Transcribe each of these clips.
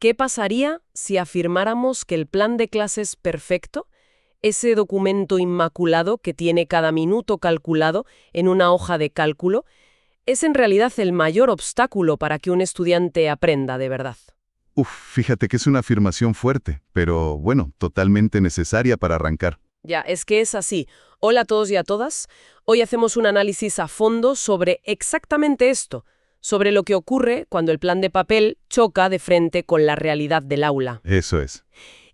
¿Qué pasaría si afirmáramos que el plan de clases perfecto, ese documento inmaculado que tiene cada minuto calculado en una hoja de cálculo, es en realidad el mayor obstáculo para que un estudiante aprenda de verdad? Fíjate que es una afirmación fuerte, pero bueno, totalmente necesaria para arrancar. Ya, es que es así. Hola a todos y a todas. Hoy hacemos un análisis a fondo sobre exactamente esto, sobre lo que ocurre cuando el plan de papel choca de frente con la realidad del aula. Eso es.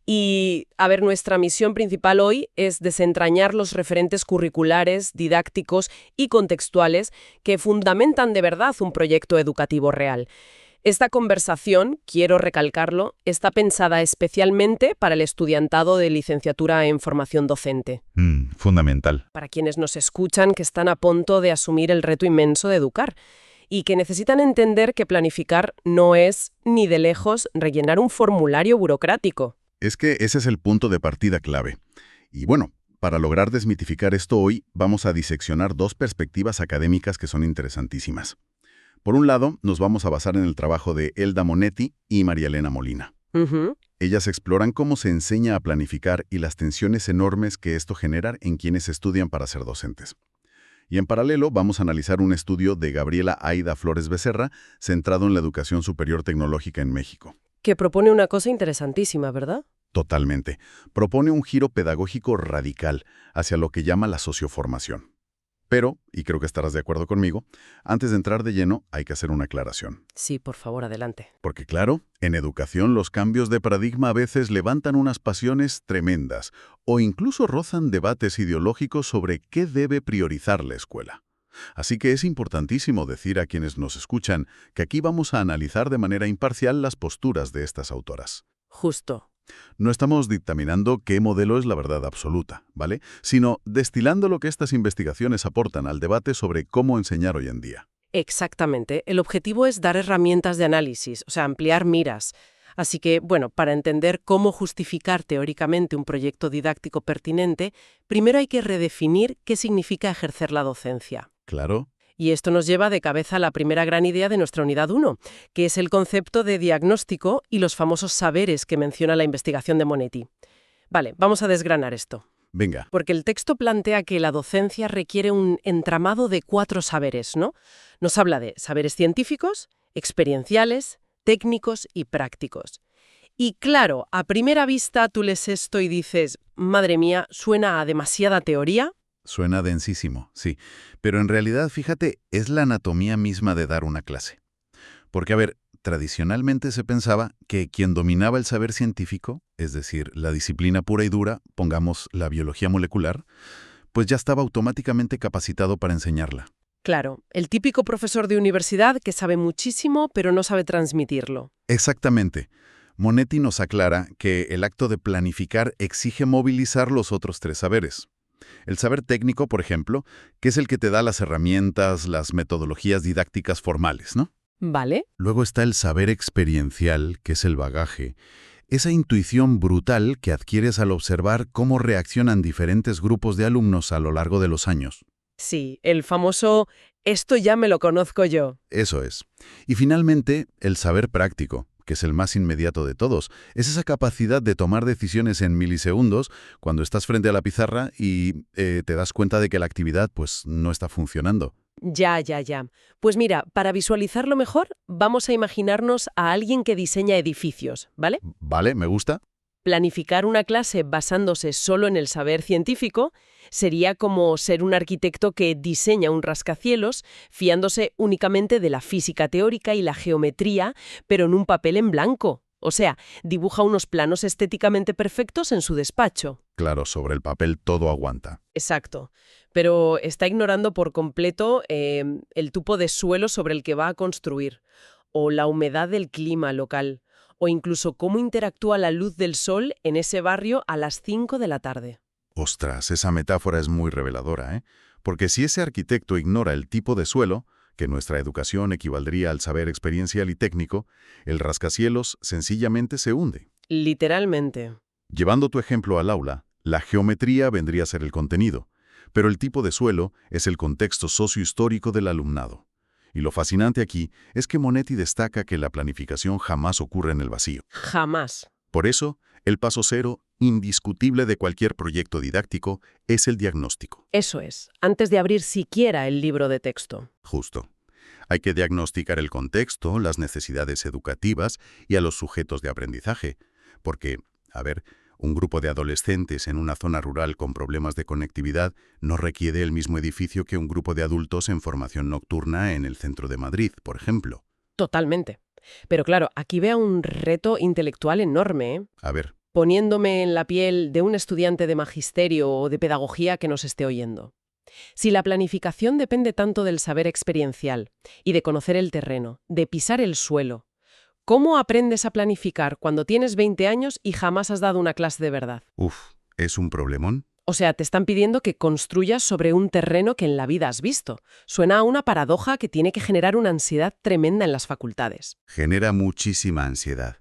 Y, a ver, nuestra misión principal hoy es desentrañar los referentes curriculares, didácticos y contextuales que fundamentan de verdad un proyecto educativo real. Esta conversación, quiero recalcarlo, está pensada especialmente para el estudiantado de licenciatura en formación docente. Fundamental. Para quienes nos escuchan que están a punto de asumir el reto inmenso de educar y que necesitan entender que planificar no es, ni de lejos, rellenar un formulario burocrático. Es que ese es el punto de partida clave. Y bueno, para lograr desmitificar esto hoy, vamos a diseccionar dos perspectivas académicas que son interesantísimas. Por un lado, nos vamos a basar en el trabajo de Elda Monetti y María Elena Molina. Ellas exploran cómo se enseña a planificar y las tensiones enormes que esto genera en quienes estudian para ser docentes. Y en paralelo, vamos a analizar un estudio de Gabriela Aida Flores Becerra, centrado en la educación superior tecnológica en México. Que propone una cosa interesantísima, ¿verdad? Totalmente. Propone un giro pedagógico radical hacia lo que llama la socioformación. Pero, y creo que estarás de acuerdo conmigo, antes de entrar de lleno hay que hacer una aclaración. Sí, por favor, adelante. Porque claro, en educación los cambios de paradigma a veces levantan unas pasiones tremendas o incluso rozan debates ideológicos sobre qué debe priorizar la escuela. Así que es importantísimo decir a quienes nos escuchan que aquí vamos a analizar de manera imparcial las posturas de estas autoras. Justo. No estamos dictaminando qué modelo es la verdad absoluta, ¿vale? Sino destilando lo que estas investigaciones aportan al debate sobre cómo enseñar hoy en día. Exactamente. El objetivo es dar herramientas de análisis, o sea, ampliar miras. Así que, bueno, para entender cómo justificar teóricamente un proyecto didáctico pertinente, primero hay que redefinir qué significa ejercer la docencia. Claro. Y esto nos lleva de cabeza a la primera gran idea de nuestra unidad 1, que es el concepto de diagnóstico y los famosos saberes que menciona la investigación de Monetti. Vale, vamos a desgranar esto. Venga. Porque el texto plantea que la docencia requiere un entramado de 4 saberes, ¿no? Nos habla de saberes científicos, experienciales, técnicos y prácticos. Y claro, a primera vista tú lees esto y dices, madre mía, ¿suena a demasiada teoría? Suena densísimo, sí. Pero en realidad, fíjate, es la anatomía misma de dar una clase. Porque, a ver, tradicionalmente se pensaba que quien dominaba el saber científico, es decir, la disciplina pura y dura, pongamos la biología molecular, pues ya estaba automáticamente capacitado para enseñarla. Claro, el típico profesor de universidad que sabe muchísimo pero no sabe transmitirlo. Exactamente. Monetti nos aclara que el acto de planificar exige movilizar los otros 3 saberes. El saber técnico, por ejemplo, que es el que te da las herramientas, las metodologías didácticas formales, ¿no? ¿Vale? Luego está el saber experiencial, que es el bagaje, esa intuición brutal que adquieres al observar cómo reaccionan diferentes grupos de alumnos a lo largo de los años. Sí, el famoso «esto ya me lo conozco yo». Eso es. Y finalmente, el saber práctico, que es el más inmediato de todos. Es esa capacidad de tomar decisiones en milisegundos cuando estás frente a la pizarra y te das cuenta de que la actividad pues no está funcionando. Ya. Pues mira, para visualizarlo mejor, vamos a imaginarnos a alguien que diseña edificios, ¿vale? Vale, me gusta. Planificar una clase basándose solo en el saber científico sería como ser un arquitecto que diseña un rascacielos fiándose únicamente de la física teórica y la geometría, pero en un papel en blanco. O sea, dibuja unos planos estéticamente perfectos en su despacho. Claro, sobre el papel todo aguanta. Exacto. Pero está ignorando por completo el tipo de suelo sobre el que va a construir, o la humedad del clima local, o incluso cómo interactúa la luz del sol en ese barrio a las 5 de la tarde. Ostras, esa metáfora es muy reveladora, ¿eh? Porque si ese arquitecto ignora el tipo de suelo, que nuestra educación equivaldría al saber experiencial y técnico, el rascacielos sencillamente se hunde. Literalmente. Llevando tu ejemplo al aula, la geometría vendría a ser el contenido, pero el tipo de suelo es el contexto sociohistórico del alumnado. Y lo fascinante aquí es que Monetti destaca que la planificación jamás ocurre en el vacío. Jamás. Por eso, el paso cero, indiscutible de cualquier proyecto didáctico, es el diagnóstico. Eso es, antes de abrir siquiera el libro de texto. Justo. Hay que diagnosticar el contexto, las necesidades educativas y a los sujetos de aprendizaje. Porque, un grupo de adolescentes en una zona rural con problemas de conectividad no requiere el mismo edificio que un grupo de adultos en formación nocturna en el centro de Madrid, por ejemplo. Totalmente. Pero claro, aquí veo un reto intelectual enorme, ¿eh? Poniéndome en la piel de un estudiante de magisterio o de pedagogía que nos esté oyendo. Si la planificación depende tanto del saber experiencial y de conocer el terreno, de pisar el suelo, ¿cómo aprendes a planificar cuando tienes 20 años y jamás has dado una clase de verdad? ¿Es un problemón? O sea, te están pidiendo que construyas sobre un terreno que en la vida has visto. Suena a una paradoja que tiene que generar una ansiedad tremenda en las facultades. Genera muchísima ansiedad.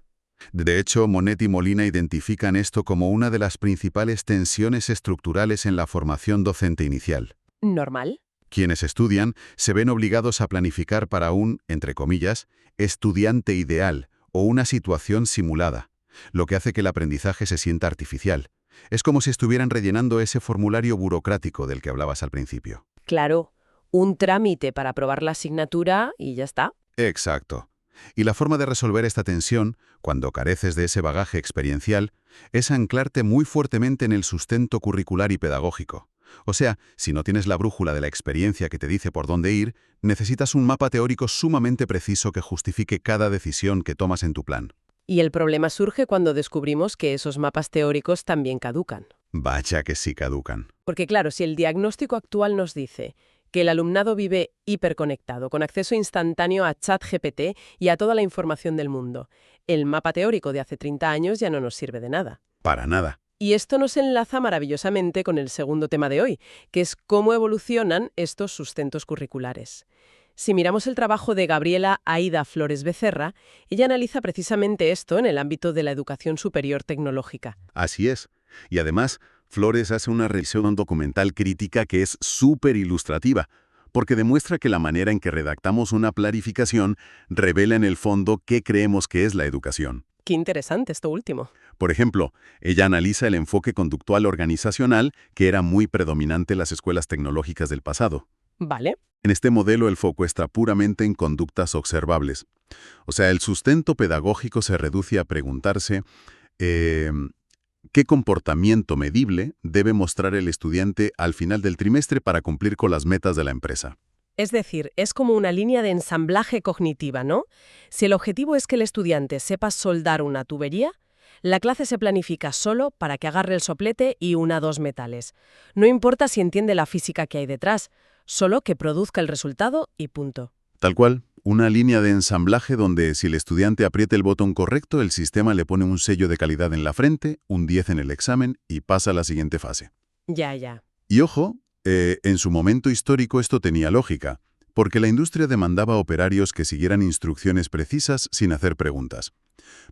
De hecho, Monetti y Molina identifican esto como una de las principales tensiones estructurales en la formación docente inicial. ¿Normal? Quienes estudian se ven obligados a planificar para un, entre comillas, estudiante ideal o una situación simulada, lo que hace que el aprendizaje se sienta artificial. Es como si estuvieran rellenando ese formulario burocrático del que hablabas al principio. Claro, un trámite para aprobar la asignatura y ya está. Exacto. Y la forma de resolver esta tensión, cuando careces de ese bagaje experiencial, es anclarte muy fuertemente en el sustento curricular y pedagógico. O sea, si no tienes la brújula de la experiencia que te dice por dónde ir, necesitas un mapa teórico sumamente preciso que justifique cada decisión que tomas en tu plan. Y el problema surge cuando descubrimos que esos mapas teóricos también caducan. Vaya que sí caducan. Porque claro, si el diagnóstico actual nos dice que el alumnado vive hiperconectado, con acceso instantáneo a ChatGPT y a toda la información del mundo, el mapa teórico de hace 30 años ya no nos sirve de nada. Para nada. Y esto nos enlaza maravillosamente con el segundo tema de hoy, que es cómo evolucionan estos sustentos curriculares. Si miramos el trabajo de Gabriela Aida Flores Becerra, ella analiza precisamente esto en el ámbito de la educación superior tecnológica. Así es. Y además, Flores hace una revisión documental crítica que es súper ilustrativa, porque demuestra que la manera en que redactamos una planificación revela en el fondo qué creemos que es la educación. Qué interesante esto último. Por ejemplo, ella analiza el enfoque conductual organizacional que era muy predominante en las escuelas tecnológicas del pasado. Vale. En este modelo el foco está puramente en conductas observables. O sea, el sustento pedagógico se reduce a preguntarse ¿qué comportamiento medible debe mostrar el estudiante al final del trimestre para cumplir con las metas de la empresa? Es decir, es como una línea de ensamblaje cognitiva, ¿no? Si el objetivo es que el estudiante sepa soldar una tubería, la clase se planifica solo para que agarre el soplete y una dos metales. No importa si entiende la física que hay detrás, solo que produzca el resultado y punto. Tal cual, una línea de ensamblaje donde si el estudiante aprieta el botón correcto, el sistema le pone un sello de calidad en la frente, un 10 en el examen y pasa a la siguiente fase. Ya. Y ojo, en su momento histórico esto tenía lógica, porque la industria demandaba operarios que siguieran instrucciones precisas sin hacer preguntas.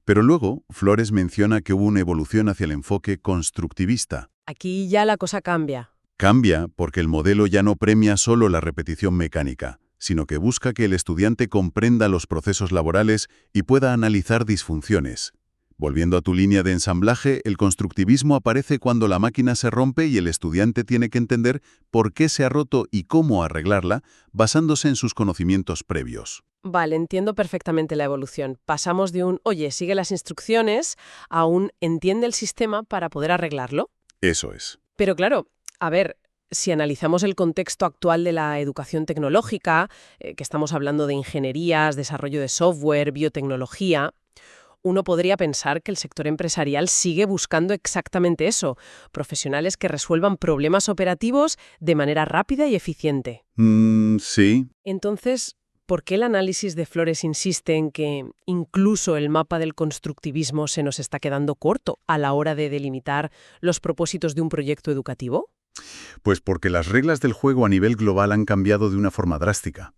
Pero luego, Flores menciona que hubo una evolución hacia el enfoque constructivista. Aquí ya la cosa cambia. Cambia porque el modelo ya no premia solo la repetición mecánica, sino que busca que el estudiante comprenda los procesos laborales y pueda analizar disfunciones. Volviendo a tu línea de ensamblaje, el constructivismo aparece cuando la máquina se rompe y el estudiante tiene que entender por qué se ha roto y cómo arreglarla, basándose en sus conocimientos previos. Vale, entiendo perfectamente la evolución. Pasamos de un, oye, sigue las instrucciones, a un, entiende el sistema para poder arreglarlo. Eso es. Pero claro, a ver, si analizamos el contexto actual de la educación tecnológica, que estamos hablando de ingenierías, desarrollo de software, biotecnología, uno podría pensar que el sector empresarial sigue buscando exactamente eso, profesionales que resuelvan problemas operativos de manera rápida y eficiente. Sí. Entonces, ¿por qué el análisis de Flores insiste en que incluso el mapa del constructivismo se nos está quedando corto a la hora de delimitar los propósitos de un proyecto educativo? Pues porque las reglas del juego a nivel global han cambiado de una forma drástica.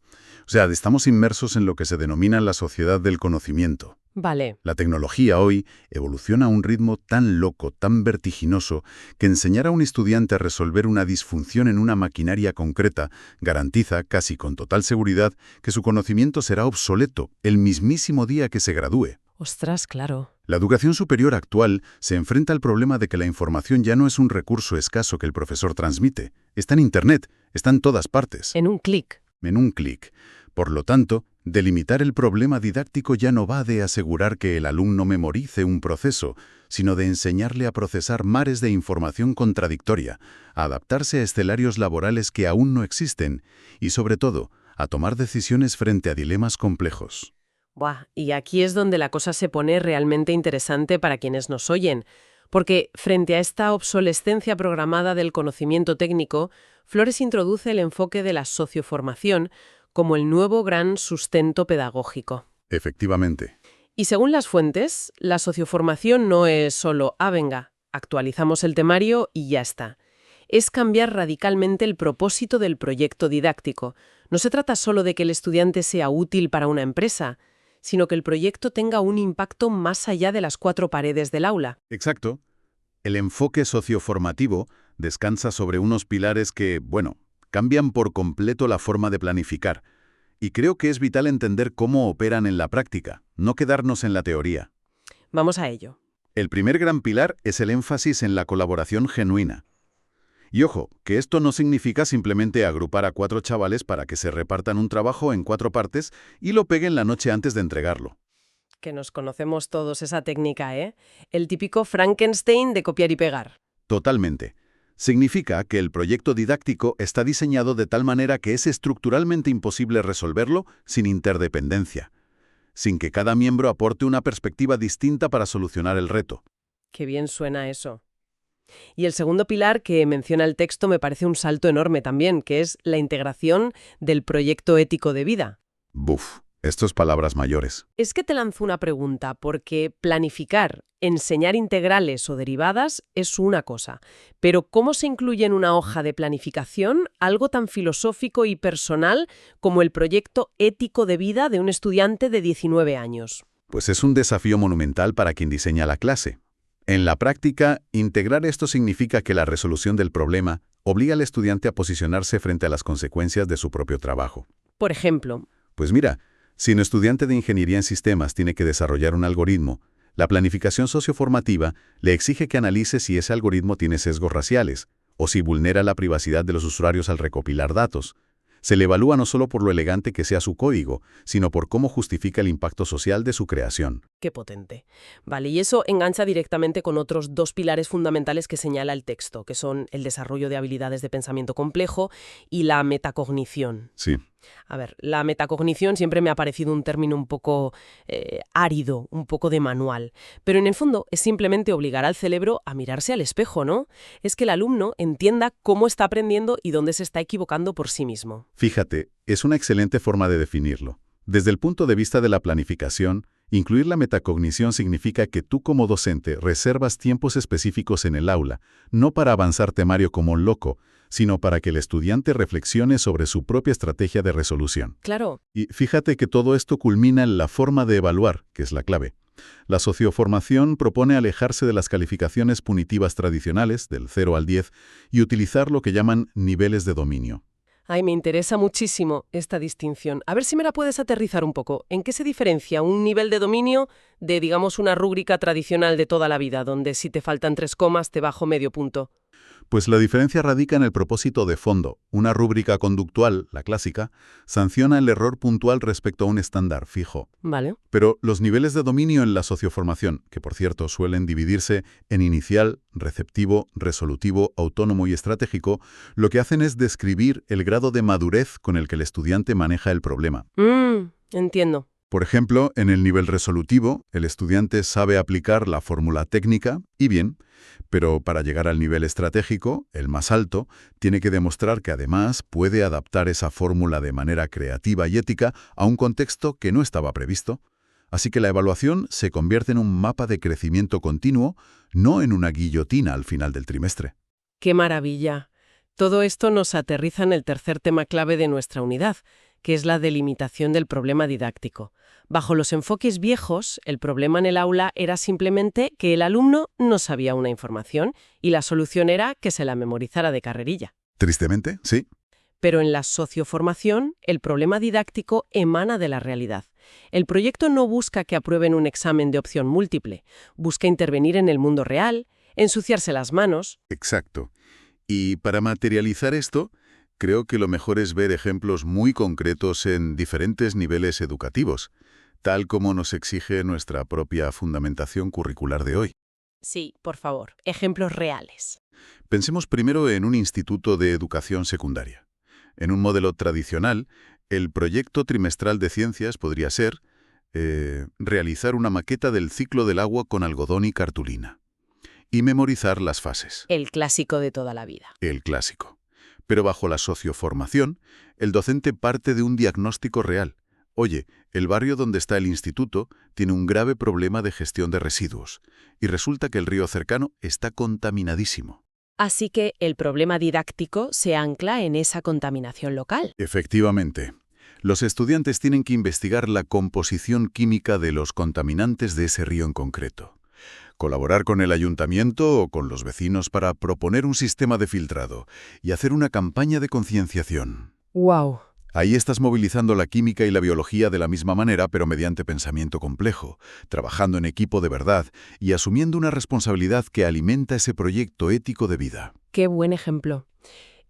O sea, estamos inmersos en lo que se denomina la sociedad del conocimiento. Vale. La tecnología hoy evoluciona a un ritmo tan loco, tan vertiginoso, que enseñar a un estudiante a resolver una disfunción en una maquinaria concreta garantiza, casi con total seguridad, que su conocimiento será obsoleto el mismísimo día que se gradúe. Ostras, claro. La educación superior actual se enfrenta al problema de que la información ya no es un recurso escaso que el profesor transmite. Está en Internet, está en todas partes. En un clic. En un clic. Por lo tanto, delimitar el problema didáctico ya no va de asegurar que el alumno memorice un proceso, sino de enseñarle a procesar mares de información contradictoria, a adaptarse a escenarios laborales que aún no existen y, sobre todo, a tomar decisiones frente a dilemas complejos. Buah, y aquí es donde la cosa se pone realmente interesante para quienes nos oyen, porque frente a esta obsolescencia programada del conocimiento técnico, Flores introduce el enfoque de la socioformación como el nuevo gran sustento pedagógico. Efectivamente. Y según las fuentes, la socioformación no es solo, venga, actualizamos el temario y ya está. Es cambiar radicalmente el propósito del proyecto didáctico. No se trata solo de que el estudiante sea útil para una empresa, sino que el proyecto tenga un impacto más allá de las cuatro paredes del aula. Exacto. El enfoque socioformativo descansa sobre unos pilares que, cambian por completo la forma de planificar. Y creo que es vital entender cómo operan en la práctica, no quedarnos en la teoría. Vamos a ello. El primer gran pilar es el énfasis en la colaboración genuina. Y ojo, que esto no significa simplemente agrupar a 4 chavales para que se repartan un trabajo en 4 partes y lo peguen la noche antes de entregarlo. Que nos conocemos todos esa técnica, ¿eh? El típico Frankenstein de copiar y pegar. Totalmente. Significa que el proyecto didáctico está diseñado de tal manera que es estructuralmente imposible resolverlo sin interdependencia, sin que cada miembro aporte una perspectiva distinta para solucionar el reto. Qué bien suena eso. Y el segundo pilar que menciona el texto me parece un salto enorme también, que es la integración del proyecto ético de vida. Buf, esto es palabras mayores. Es que te lanzo una pregunta, porque planificar, enseñar integrales o derivadas es una cosa, pero ¿cómo se incluye en una hoja de planificación algo tan filosófico y personal como el proyecto ético de vida de un estudiante de 19 años? Pues es un desafío monumental para quien diseña la clase. En la práctica, integrar esto significa que la resolución del problema obliga al estudiante a posicionarse frente a las consecuencias de su propio trabajo. Por ejemplo, Pues mira, si un estudiante de ingeniería en sistemas tiene que desarrollar un algoritmo, la planificación socioformativa le exige que analice si ese algoritmo tiene sesgos raciales o si vulnera la privacidad de los usuarios al recopilar datos. Se le evalúa no solo por lo elegante que sea su código, sino por cómo justifica el impacto social de su creación. qué potente. Vale, y eso engancha directamente con otros dos pilares fundamentales que señala el texto, que son el desarrollo de habilidades de pensamiento complejo y la metacognición. Sí. A ver, la metacognición siempre me ha parecido un término un poco árido, un poco de manual, pero en el fondo es simplemente obligar al cerebro a mirarse al espejo, ¿no? Es que el alumno entienda cómo está aprendiendo y dónde se está equivocando por sí mismo. Fíjate, es una excelente forma de definirlo. Desde el punto de vista de la planificación, incluir la metacognición significa que tú como docente reservas tiempos específicos en el aula, no para avanzar temario como un loco, sino para que el estudiante reflexione sobre su propia estrategia de resolución. Claro. Y fíjate que todo esto culmina en la forma de evaluar, que es la clave. La socioformación propone alejarse de las calificaciones punitivas tradicionales, del 0 al 10, y utilizar lo que llaman niveles de dominio. Ay, me interesa muchísimo esta distinción. A ver si me la puedes aterrizar un poco. ¿En qué se diferencia un nivel de dominio de, digamos, una rúbrica tradicional de toda la vida, donde si te faltan 3 comas te bajo medio punto? Pues la diferencia radica en el propósito de fondo. Una rúbrica conductual, la clásica, sanciona el error puntual respecto a un estándar fijo. Vale. Pero los niveles de dominio en la socioformación, que por cierto suelen dividirse en inicial, receptivo, resolutivo, autónomo y estratégico, lo que hacen es describir el grado de madurez con el que el estudiante maneja el problema. Entiendo. Por ejemplo, en el nivel resolutivo, el estudiante sabe aplicar la fórmula técnica, y bien, pero para llegar al nivel estratégico, el más alto, tiene que demostrar que además puede adaptar esa fórmula de manera creativa y ética a un contexto que no estaba previsto. Así que la evaluación se convierte en un mapa de crecimiento continuo, no en una guillotina al final del trimestre. ¡Qué maravilla! Todo esto nos aterriza en el tercer tema clave de nuestra unidad, que es la delimitación del problema didáctico. Bajo los enfoques viejos, el problema en el aula era simplemente que el alumno no sabía una información y la solución era que se la memorizara de carrerilla. Tristemente, sí. Pero en la socioformación, el problema didáctico emana de la realidad. El proyecto no busca que aprueben un examen de opción múltiple, busca intervenir en el mundo real, ensuciarse las manos. Exacto. Y para materializar esto, creo que lo mejor es ver ejemplos muy concretos en diferentes niveles educativos, tal como nos exige nuestra propia fundamentación curricular de hoy. Sí, por favor, ejemplos reales. Pensemos primero en un instituto de educación secundaria. En un modelo tradicional, el proyecto trimestral de ciencias podría ser realizar una maqueta del ciclo del agua con algodón y cartulina y memorizar las fases. El clásico de toda la vida. El clásico. Pero bajo la socioformación, el docente parte de un diagnóstico real. Oye, el barrio donde está el instituto tiene un grave problema de gestión de residuos y resulta que el río cercano está contaminadísimo. Así que el problema didáctico se ancla en esa contaminación local. Efectivamente. Los estudiantes tienen que investigar la composición química de los contaminantes de ese río en concreto. Colaborar con el ayuntamiento o con los vecinos para proponer un sistema de filtrado y hacer una campaña de concienciación. ¡Wow! Ahí estás movilizando la química y la biología de la misma manera, pero mediante pensamiento complejo, trabajando en equipo de verdad y asumiendo una responsabilidad que alimenta ese proyecto ético de vida. ¡Qué buen ejemplo!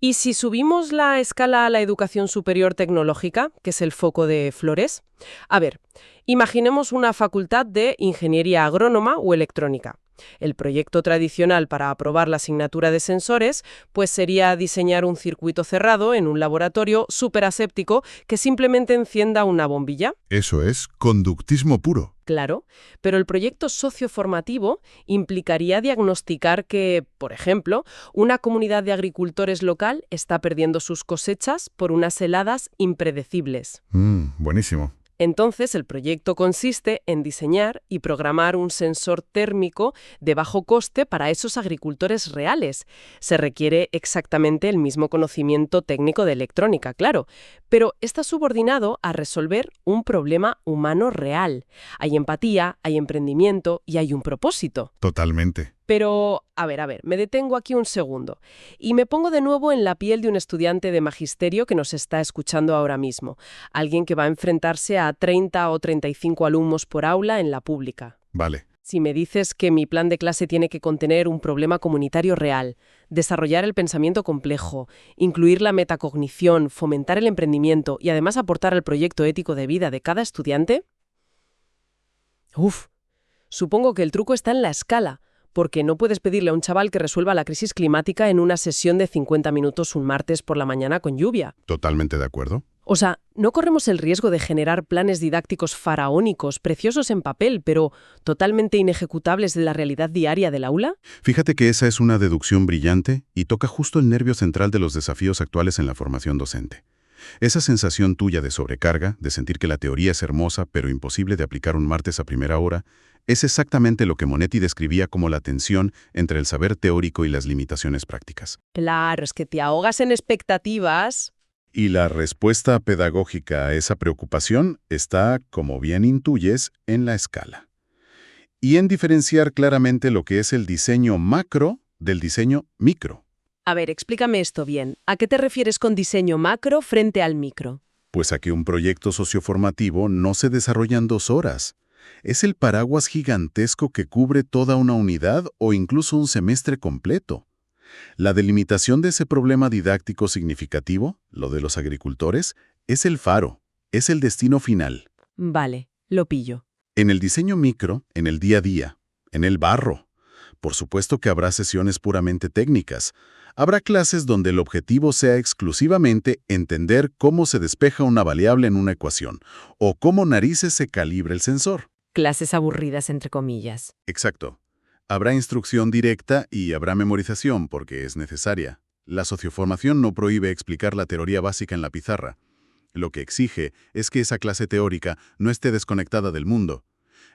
Y si subimos la escala a la educación superior tecnológica, que es el foco de Flores, a ver, imaginemos una facultad de ingeniería agrónoma o electrónica. El proyecto tradicional para aprobar la asignatura de sensores pues sería diseñar un circuito cerrado en un laboratorio superaséptico que simplemente encienda una bombilla. Eso es conductismo puro. Claro, pero el proyecto socioformativo implicaría diagnosticar que, por ejemplo, una comunidad de agricultores local está perdiendo sus cosechas por unas heladas impredecibles. Buenísimo. Entonces, el proyecto consiste en diseñar y programar un sensor térmico de bajo coste para esos agricultores reales. Se requiere exactamente el mismo conocimiento técnico de electrónica, claro, pero está subordinado a resolver un problema humano real. Hay empatía, hay emprendimiento y hay un propósito. Totalmente. Pero, a ver, me detengo aquí un segundo y me pongo de nuevo en la piel de un estudiante de magisterio que nos está escuchando ahora mismo, alguien que va a enfrentarse a 30 o 35 alumnos por aula en la pública. Vale. Si me dices que mi plan de clase tiene que contener un problema comunitario real, desarrollar el pensamiento complejo, incluir la metacognición, fomentar el emprendimiento y además aportar al proyecto ético de vida de cada estudiante, supongo que el truco está en la escala. Porque no puedes pedirle a un chaval que resuelva la crisis climática en una sesión de 50 minutos un martes por la mañana con lluvia. Totalmente de acuerdo. O sea, ¿no corremos el riesgo de generar planes didácticos faraónicos, preciosos en papel, pero totalmente inejecutables de la realidad diaria del aula? Fíjate que esa es una deducción brillante y toca justo el nervio central de los desafíos actuales en la formación docente. Esa sensación tuya de sobrecarga, de sentir que la teoría es hermosa pero imposible de aplicar un martes a primera hora, es exactamente lo que Monetti describía como la tensión entre el saber teórico y las limitaciones prácticas. Claro, es que te ahogas en expectativas. Y la respuesta pedagógica a esa preocupación está, como bien intuyes, en la escala. Y en diferenciar claramente lo que es el diseño macro del diseño micro. A ver, explícame esto bien. ¿A qué te refieres con diseño macro frente al micro? Pues a que un proyecto socioformativo no se desarrolla en 2 horas. Es el paraguas gigantesco que cubre toda una unidad o incluso un semestre completo. La delimitación de ese problema didáctico significativo, lo de los agricultores, es el faro, es el destino final. Vale, lo pillo. En el diseño micro, en el día a día, en el barro. Por supuesto que habrá sesiones puramente técnicas. Habrá clases donde el objetivo sea exclusivamente entender cómo se despeja una variable en una ecuación o cómo narices se calibra el sensor. Clases aburridas, entre comillas. Exacto. Habrá instrucción directa y habrá memorización porque es necesaria. La socioformación no prohíbe explicar la teoría básica en la pizarra. Lo que exige es que esa clase teórica no esté desconectada del mundo.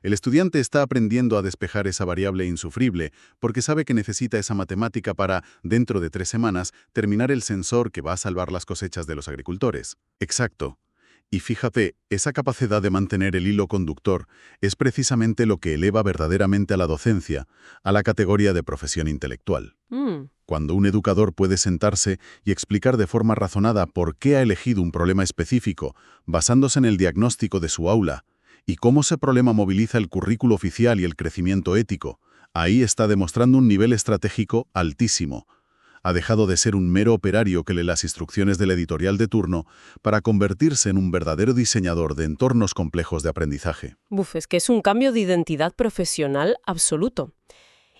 El estudiante está aprendiendo a despejar esa variable insufrible porque sabe que necesita esa matemática para, dentro de 3 semanas, terminar el sensor que va a salvar las cosechas de los agricultores. Exacto. Y fíjate, esa capacidad de mantener el hilo conductor es precisamente lo que eleva verdaderamente a la docencia a la categoría de profesión intelectual. Cuando un educador puede sentarse y explicar de forma razonada por qué ha elegido un problema específico, basándose en el diagnóstico de su aula, y cómo ese problema moviliza el currículo oficial y el crecimiento ético, ahí está demostrando un nivel estratégico altísimo. Ha dejado de ser un mero operario que lee las instrucciones del editorial de turno para convertirse en un verdadero diseñador de entornos complejos de aprendizaje. Es que es un cambio de identidad profesional absoluto.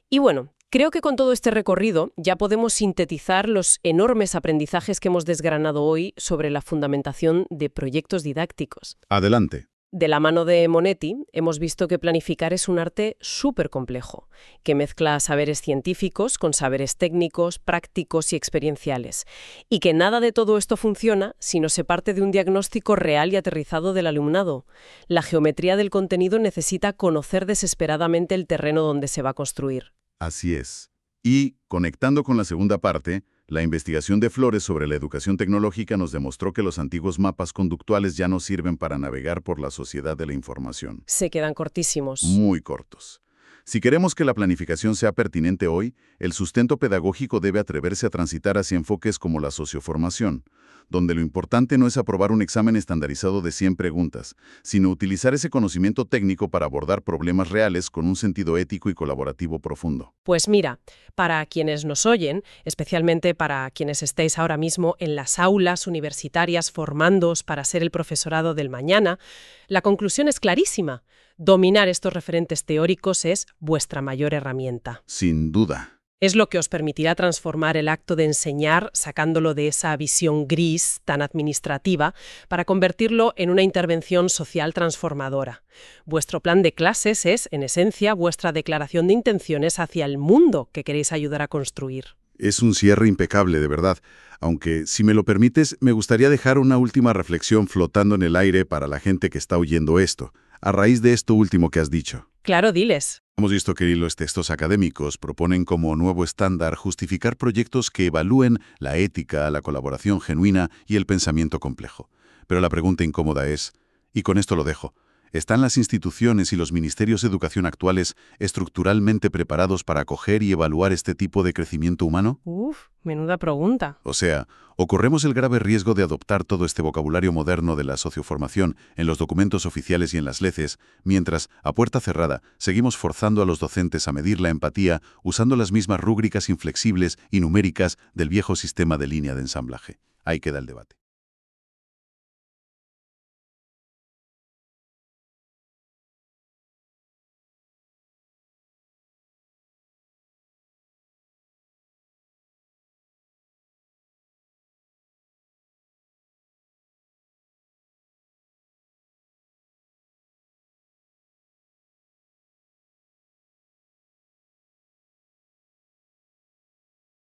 Y bueno, creo que con todo este recorrido ya podemos sintetizar los enormes aprendizajes que hemos desgranado hoy sobre la fundamentación de proyectos didácticos. Adelante. De la mano de Monetti, hemos visto que planificar es un arte súper complejo, que mezcla saberes científicos con saberes técnicos, prácticos y experienciales, y que nada de todo esto funciona si no se parte de un diagnóstico real y aterrizado del alumnado. La geometría del contenido necesita conocer desesperadamente el terreno donde se va a construir. Así es. Y, conectando con la segunda parte, la investigación de Flores sobre la educación tecnológica nos demostró que los antiguos mapas conductuales ya no sirven para navegar por la sociedad de la información. Se quedan cortísimos. Muy cortos. Si queremos que la planificación sea pertinente hoy, el sustento pedagógico debe atreverse a transitar hacia enfoques como la socioformación, donde lo importante no es aprobar un examen estandarizado de 100 preguntas, sino utilizar ese conocimiento técnico para abordar problemas reales con un sentido ético y colaborativo profundo. Pues mira, para quienes nos oyen, especialmente para quienes estéis ahora mismo en las aulas universitarias formándoos para ser el profesorado del mañana, la conclusión es clarísima. Dominar estos referentes teóricos es vuestra mayor herramienta. Sin duda. Es lo que os permitirá transformar el acto de enseñar, sacándolo de esa visión gris tan administrativa, para convertirlo en una intervención social transformadora. Vuestro plan de clases es, en esencia, vuestra declaración de intenciones hacia el mundo que queréis ayudar a construir. Es un cierre impecable, de verdad. Aunque, si me lo permites, me gustaría dejar una última reflexión flotando en el aire para la gente que está oyendo esto, a raíz de esto último que has dicho. Claro, diles. Hemos visto que los textos académicos proponen como nuevo estándar justificar proyectos que evalúen la ética, la colaboración genuina y el pensamiento complejo. Pero la pregunta incómoda es, y con esto lo dejo, ¿están las instituciones y los ministerios de educación actuales estructuralmente preparados para acoger y evaluar este tipo de crecimiento humano? Menuda pregunta. O sea, o corremos el grave riesgo de adoptar todo este vocabulario moderno de la socioformación en los documentos oficiales y en las leyes, mientras, a puerta cerrada, seguimos forzando a los docentes a medir la empatía usando las mismas rúbricas inflexibles y numéricas del viejo sistema de línea de ensamblaje. Ahí queda el debate.